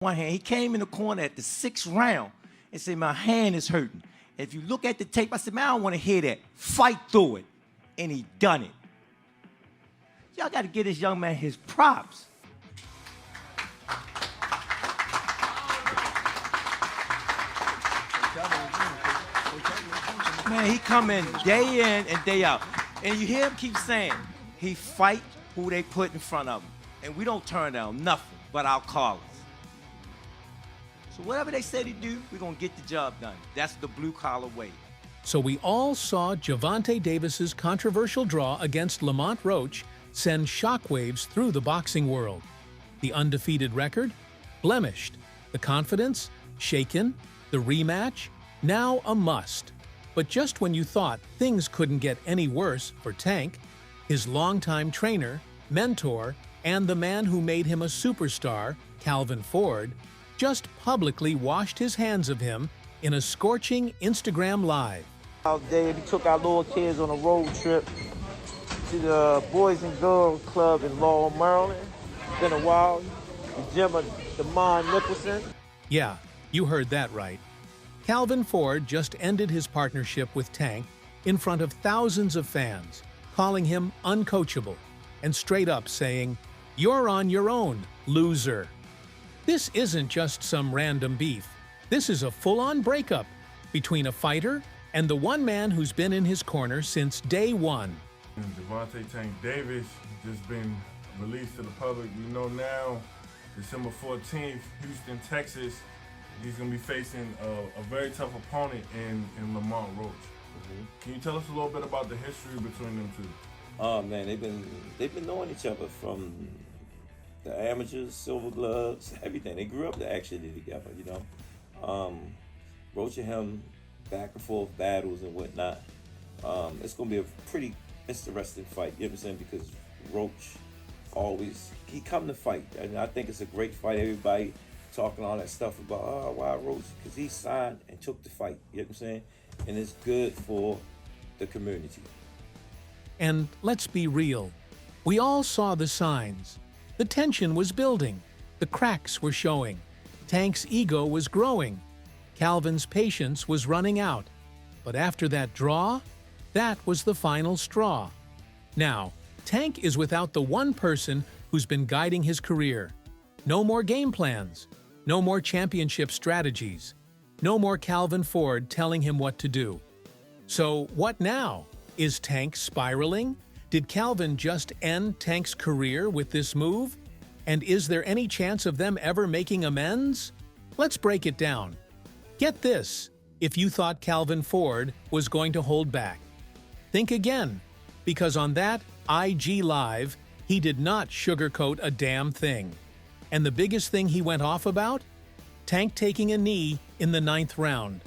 One hand, he came in the corner at the 6th round and said, my hand is hurting. If you look at the tape, I said, man, I don't want to hear that. Fight through it. And he done it. Y'all got to give this young man his props. Man, he come in and day out. And you hear him keep saying, he fight who they put in front of him. And we don't turn down nothing but our callers. So whatever they say to do, we're going to get the job done. That's the blue-collar way. So we all saw Gervonta Davis's controversial draw against Lamont Roach send shockwaves through the boxing world. The undefeated record? Blemished. The confidence? Shaken. The rematch? Now a must. But just when you thought things couldn't get any worse for Tank, his longtime trainer, mentor, and the man who made him a superstar, Calvin Ford, just publicly washed his hands of him in a scorching Instagram Live. Out there, we took our little kids on a road trip to the Boys and Girls Club in Laurel, Maryland. It's been a while. The gym of DeMond Nicholson. Yeah, you heard that right. Calvin Ford just ended his partnership with Tank in front of thousands of fans, calling him uncoachable, and straight up saying, "You're on your own, loser." This isn't just some random beef. This is a full-on breakup between a fighter and the one man who's been in his corner since day one. Gervonta Tank Davis just been released to the public. You know now, December 14th, Houston, Texas, he's going to be facing a very tough opponent in Lamont Roach. Can you tell us a little bit about the history between them two? Oh man, they've been knowing each other from the amateurs, silver gloves, everything. They grew up actually together, you know. Roach and him, back and forth battles and whatnot. It's gonna be a pretty interesting fight, you know what I'm saying? Because Roach he come to fight, and I think it's a great fight. Everybody talking all that stuff about, oh, why Roach? Because he signed and took the fight, you know what I'm saying? And it's good for the community. And let's be real. We all saw the signs. The tension was building. The cracks were showing. Tank's ego was growing. Calvin's patience was running out. But after that draw, that was the final straw. Now, Tank is without the one person who's been guiding his career. No more game plans. No more championship strategies. No more Calvin Ford telling him what to do. So what now? Is Tank spiraling? Did Calvin just end Tank's career with this move? And is there any chance of them ever making amends? Let's break it down. Get this, if you thought Calvin Ford was going to hold back. Think again, because on that IG Live, he did not sugarcoat a damn thing. And the biggest thing he went off about? Tank taking a knee in the 9th round.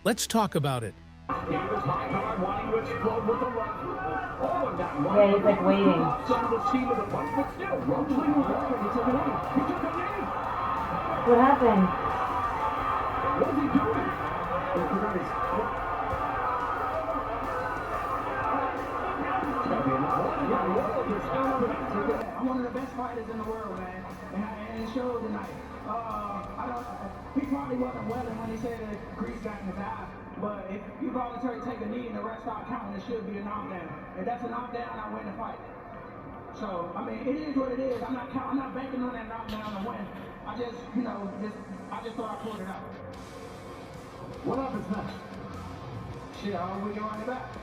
Let's talk about it. Yeah, he's like waiting. What happened? What is he doing? I'm one of the best fighters in the world, man, and it showed tonight. He probably wasn't welling when he said that grease got in his eye, but if you voluntarily take a knee and the rest start counting, it should be a knockdown. If that's a knockdown, I win the fight. So, I mean, it is what it is. I'm not banking on that knockdown to win. I just thought I pulled it out. What happens next? Shit, I hope we can run it back.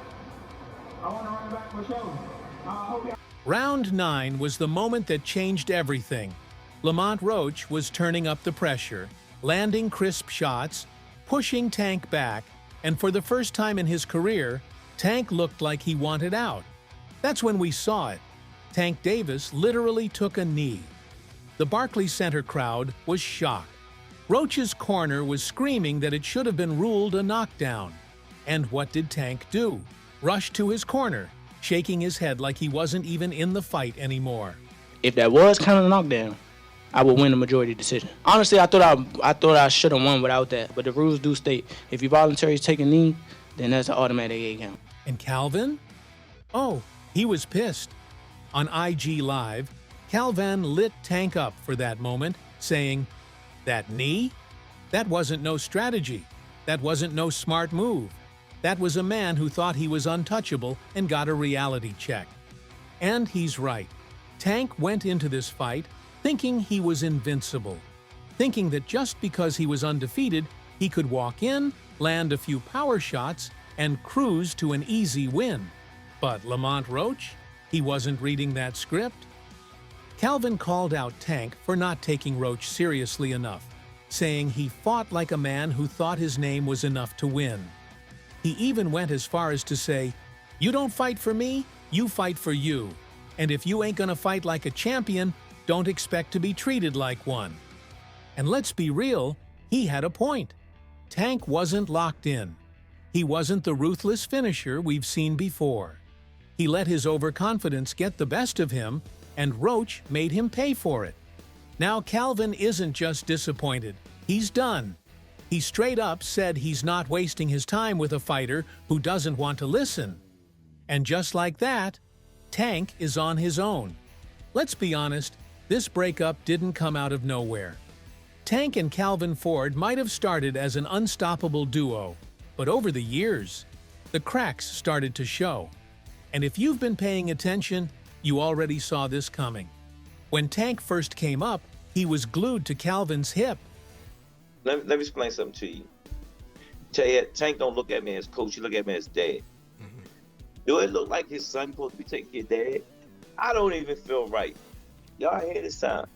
I want to run it back for sure. Round 9 was the moment that changed everything. Lamont Roach was turning up the pressure, landing crisp shots, pushing Tank back, and for the first time in his career, Tank looked like he wanted out. That's when we saw it. Tank Davis literally took a knee. The Barclays Center crowd was shocked. Roach's corner was screaming that it should have been ruled a knockdown. And what did Tank do? Rush to his corner, shaking his head like he wasn't even in the fight anymore. If that was kind of a knockdown, I would win the majority decision. Honestly, I thought I should have won without that, but the rules do state if you voluntarily take a knee, then that's an automatic 8 count. And Calvin? Oh, he was pissed. On IG Live, Calvin lit Tank up for that moment, saying, "That knee? That wasn't no strategy. That wasn't no smart move. That was a man who thought he was untouchable and got a reality check." And he's right. Tank went into this fight thinking he was invincible, thinking that just because he was undefeated, he could walk in, land a few power shots, and cruise to an easy win. But Lamont Roach? He wasn't reading that script. Calvin called out Tank for not taking Roach seriously enough, saying he fought like a man who thought his name was enough to win. He even went as far as to say, "You don't fight for me, you fight for you. And if you ain't gonna fight like a champion, don't expect to be treated like one." And let's be real, he had a point. Tank wasn't locked in. He wasn't the ruthless finisher we've seen before. He let his overconfidence get the best of him, and Roach made him pay for it. Now Calvin isn't just disappointed, he's done. He straight up said he's not wasting his time with a fighter who doesn't want to listen. And just like that, Tank is on his own. Let's be honest, this breakup didn't come out of nowhere. Tank and Calvin Ford might have started as an unstoppable duo, but over the years, the cracks started to show. And if you've been paying attention, you already saw this coming. When Tank first came up, he was glued to Calvin's hip. Let me explain something to you. Tank don't look at me as coach, he look at me as dad. Do it look like his son supposed to be taking your dad? I don't even feel right. Y'all hear this time?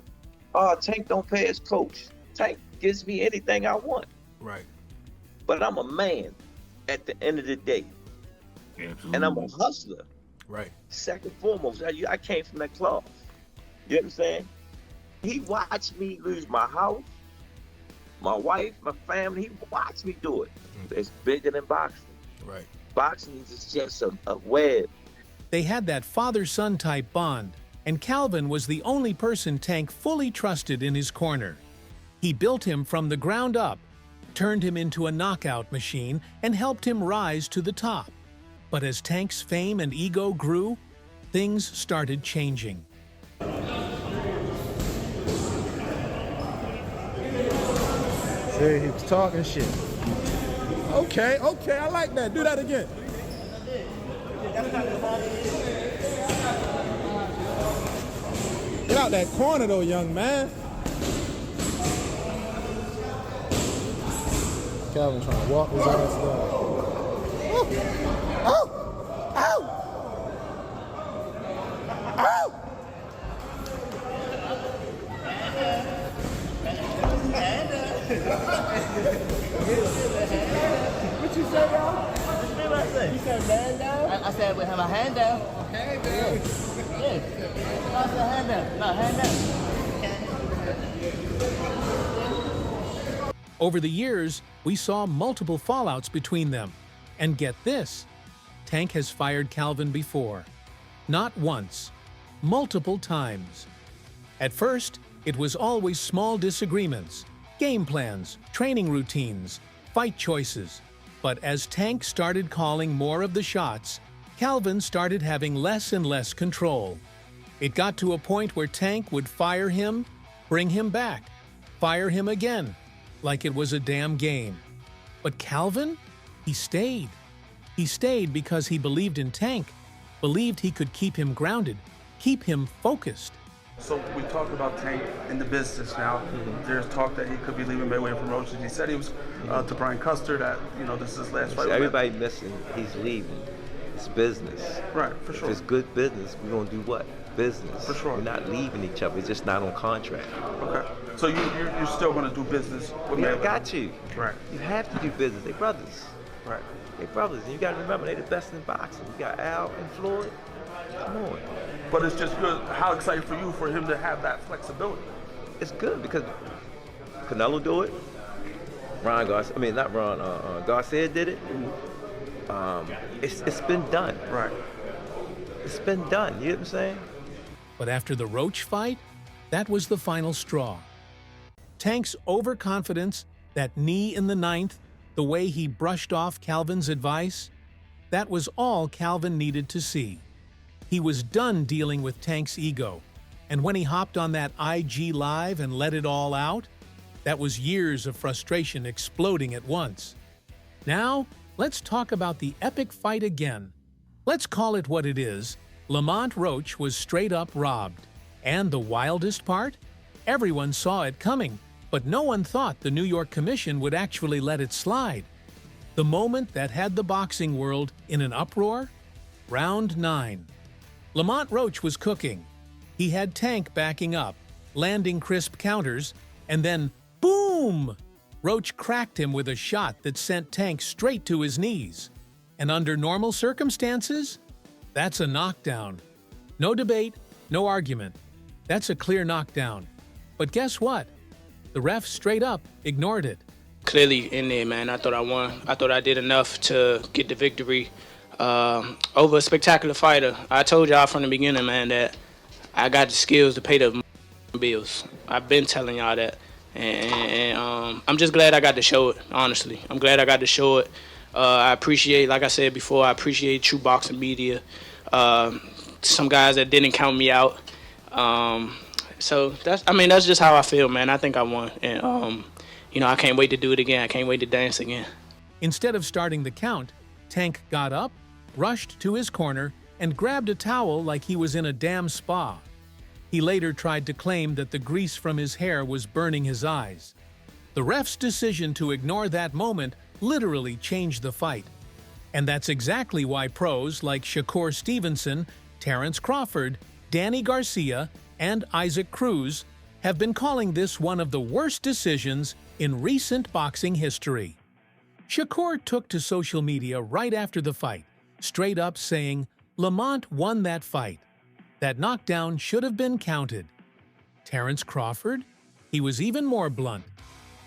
Oh, Tank don't pay his coach. Tank gives me anything I want. Right. But I'm a man at the end of the day. Absolutely. And I'm a hustler. Right. Second foremost, I came from that cloth. You understand? He watched me lose my house, my wife, my family. He watched me do it. It's bigger than boxing. Right. Boxing is just a web. They had that father-son type bond, and Calvin was the only person Tank fully trusted in his corner. He built him from the ground up, turned him into a knockout machine, and helped him rise to the top. But as Tank's fame and ego grew, things started changing. See, he was talking shit. Okay, I like that. Do that again. Get out that corner though, young man. Calvin trying to walk his ass down. Oh! Ow! Ow! What you say, y'all? What I say? You said man down? I said we have a hand down. Okay, man. Yeah. I said hand down. No, hand down. Over the years, we saw multiple fallouts between them. And get this, Tank has fired Calvin before. Not once, multiple times. At first, it was always small disagreements, game plans, training routines, fight choices. But as Tank started calling more of the shots, Calvin started having less and less control. It got to a point where Tank would fire him, bring him back, fire him again, like it was a damn game. But Calvin? He stayed. He stayed because he believed in Tank, believed he could keep him grounded, keep him focused. So we talked about Tank in the business now. There's talk that he could be leaving Mayweather from Roach. He said he was to Brian Custer that, this is his last fight. Everybody missing, he's leaving. It's business. Right, for sure. If it's good business, we're going to do what? Business. For sure. We're not leaving each other. It's just not on contract. Okay. So you're still going to do business with Mayweather? Got to. Right. You have to do business. They're brothers. Right. They're brothers. And you got to remember, they're the best in boxing. You got Al and Floyd. Come on. But it's just good. How excited for you for him to have that flexibility? It's good because Canelo do it. Garcia did it. It's been done. Right. It's been done. You know what I'm saying? But after the Roach fight, that was the final straw. Tank's overconfidence, that knee in the ninth, The way he brushed off Calvin's advice? That was all Calvin needed to see. He was done dealing with Tank's ego, and when he hopped on that IG Live and let it all out, that was years of frustration exploding at once. Now, let's talk about the epic fight again. Let's call it what it is. Lamont Roach was straight up robbed. And the wildest part? Everyone saw it coming, but no one thought the New York Commission would actually let it slide. The moment that had the boxing world in an uproar? Round 9. Lamont Roach was cooking. He had Tank backing up, landing crisp counters, and then boom! Roach cracked him with a shot that sent Tank straight to his knees. And under normal circumstances, that's a knockdown. No debate, no argument. That's a clear knockdown. But guess what? The ref straight up ignored it. Clearly in there, man. I thought I won. I thought I did enough to get the victory over a spectacular fighter. I told y'all from the beginning, man, that I got the skills to pay the bills. I've been telling y'all that. And I'm just glad I got to show it, honestly. I'm glad I got to show it. I appreciate, like I said before, I appreciate True Boxing Media. Some guys that didn't count me out. So that's just how I feel, man. I think I won. And, I can't wait to do it again. I can't wait to dance again. Instead of starting the count, Tank got up, rushed to his corner, and grabbed a towel like he was in a damn spa. He later tried to claim that the grease from his hair was burning his eyes. The ref's decision to ignore that moment literally changed the fight. And that's exactly why pros like Shakur Stevenson, Terrence Crawford, Danny Garcia, and Isaac Cruz have been calling this one of the worst decisions in recent boxing history. Shakur took to social media right after the fight, straight up saying, Lamont won that fight. That knockdown should have been counted. Terrence Crawford? He was even more blunt.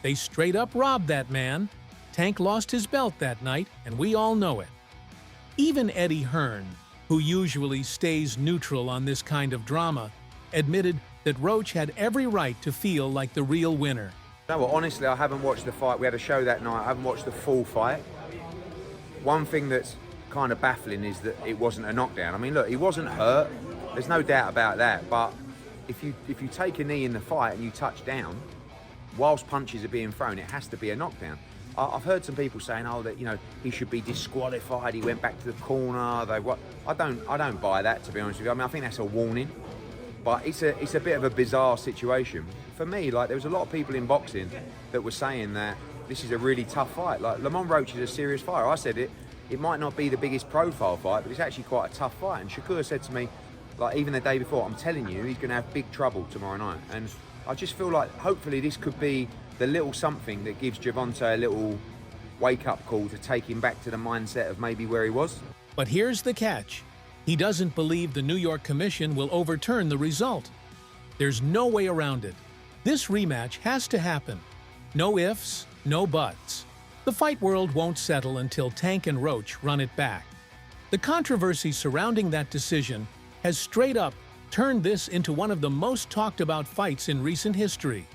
They straight up robbed that man. Tank lost his belt that night, and we all know it. Even Eddie Hearn, who usually stays neutral on this kind of drama, admitted that Roach had every right to feel like the real winner. No, well, honestly, I haven't watched the fight. We had a show that night. I haven't watched the full fight. One thing that's kind of baffling is that it wasn't a knockdown. I mean, look, he wasn't hurt. There's no doubt about that. But if you take a knee in the fight and you touch down, whilst punches are being thrown, it has to be a knockdown. I've heard some people saying, oh, that he should be disqualified. He went back to the corner. I don't buy that, to be honest with you. I mean, I think that's a warning. But it's a bit of a bizarre situation. For me, there was a lot of people in boxing that were saying that this is a really tough fight. Lamont Roach is a serious fighter. I said it might not be the biggest profile fight, but it's actually quite a tough fight. And Shakur said to me, even the day before, I'm telling you, he's going to have big trouble tomorrow night. And I just feel like hopefully this could be the little something that gives Gervonta a little wake-up call to take him back to the mindset of maybe where he was. But here's the catch. He doesn't believe the New York Commission will overturn the result. There's no way around it. This rematch has to happen. No ifs, no buts. The fight world won't settle until Tank and Roach run it back. The controversy surrounding that decision has straight up turned this into one of the most talked about fights in recent history.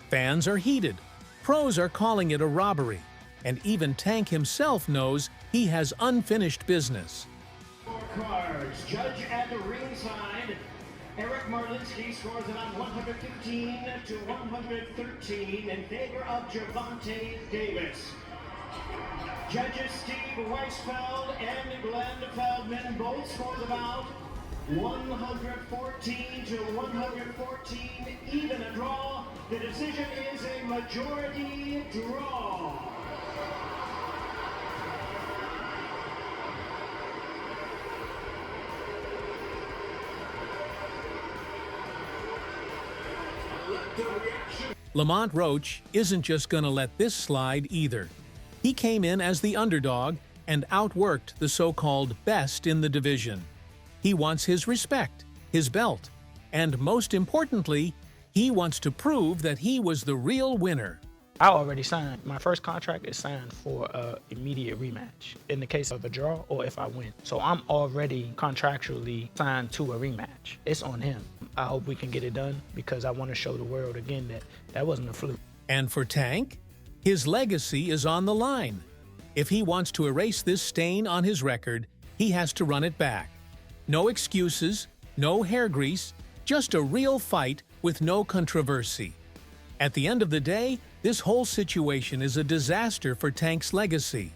Fans are heated, pros are calling it a robbery, and even Tank himself knows he has unfinished business. Cards. Judge at the ringside, Eric Marlinsky scores it on 115 to 113 in favor of Gervonta Davis. Judges Steve Weisfeld and Glenn Feldman both scored about 114 to 114, even a draw. The decision is a majority draw. Lamont Roach isn't just going to let this slide either. He came in as the underdog and outworked the so-called best in the division. He wants his respect, his belt, and most importantly, he wants to prove that he was the real winner. I already signed. My first contract is signed for an immediate rematch in the case of a draw or if I win. So I'm already contractually signed to a rematch. It's on him. I hope we can get it done because I want to show the world again that that wasn't a fluke. And for Tank, His legacy is on the line. If he wants to erase this stain on his record, he has to run it back. No excuses, no hair grease, just a real fight with no controversy. At the end of the day, this whole situation is a disaster for Tank's legacy.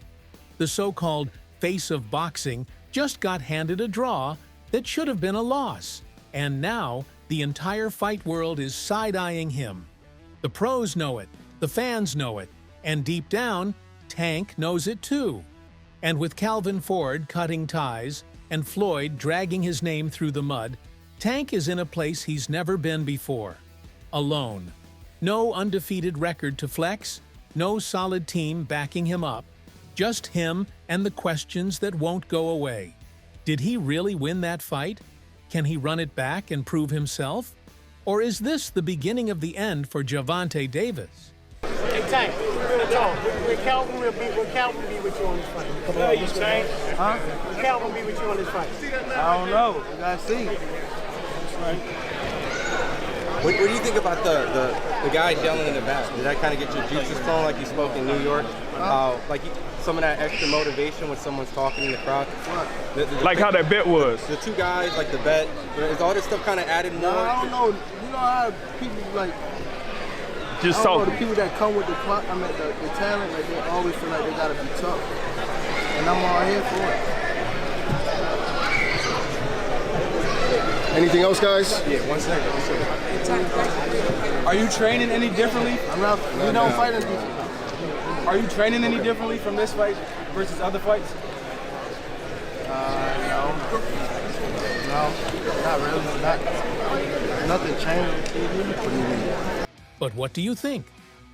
The so-called face of boxing just got handed a draw that should have been a loss, and now the entire fight world is side-eyeing him. The pros know it, the fans know it, and deep down, Tank knows it too. And with Calvin Ford cutting ties and Floyd dragging his name through the mud, Tank is in a place he's never been before. Alone. No undefeated record to flex, no solid team backing him up, just him and the questions that won't go away. Did he really win that fight? Can he run it back and prove himself? Or is this the beginning of the end for Gervonta Davis? Hey, Tank, real talk. Will Calvin be with you on this fight? Come on, you Tank. Huh? Will Calvin be with you on this fight? I don't know. We gotta see. What do you think about the guy yelling in the back? Did that kind of get your juices flowing like you spoke in New York? Some of that extra motivation when someone's talking in the crowd? Like how that bet was. The two guys, like the bet, is all this stuff kind of added more? I don't know. You know how people like, Just I don't know, talking. the people that come with the talent, like they always feel like they gotta be tough. And I'm all here for it. Anything else, guys? Yeah, one second. Are you training any differently? I'm not, we don't fight as easy. Are you training any differently from this fight versus other fights? No, not really. Nothing changed. But what do you think?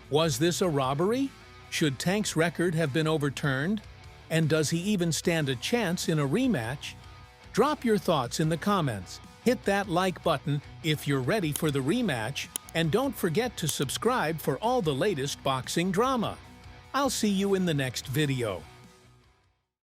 Was this a robbery? Should Tank's record have been overturned? And does he even stand a chance in a rematch? Drop your thoughts in the comments. Hit that like button if you're ready for the rematch, and don't forget to subscribe for all the latest boxing drama. I'll see you in the next video.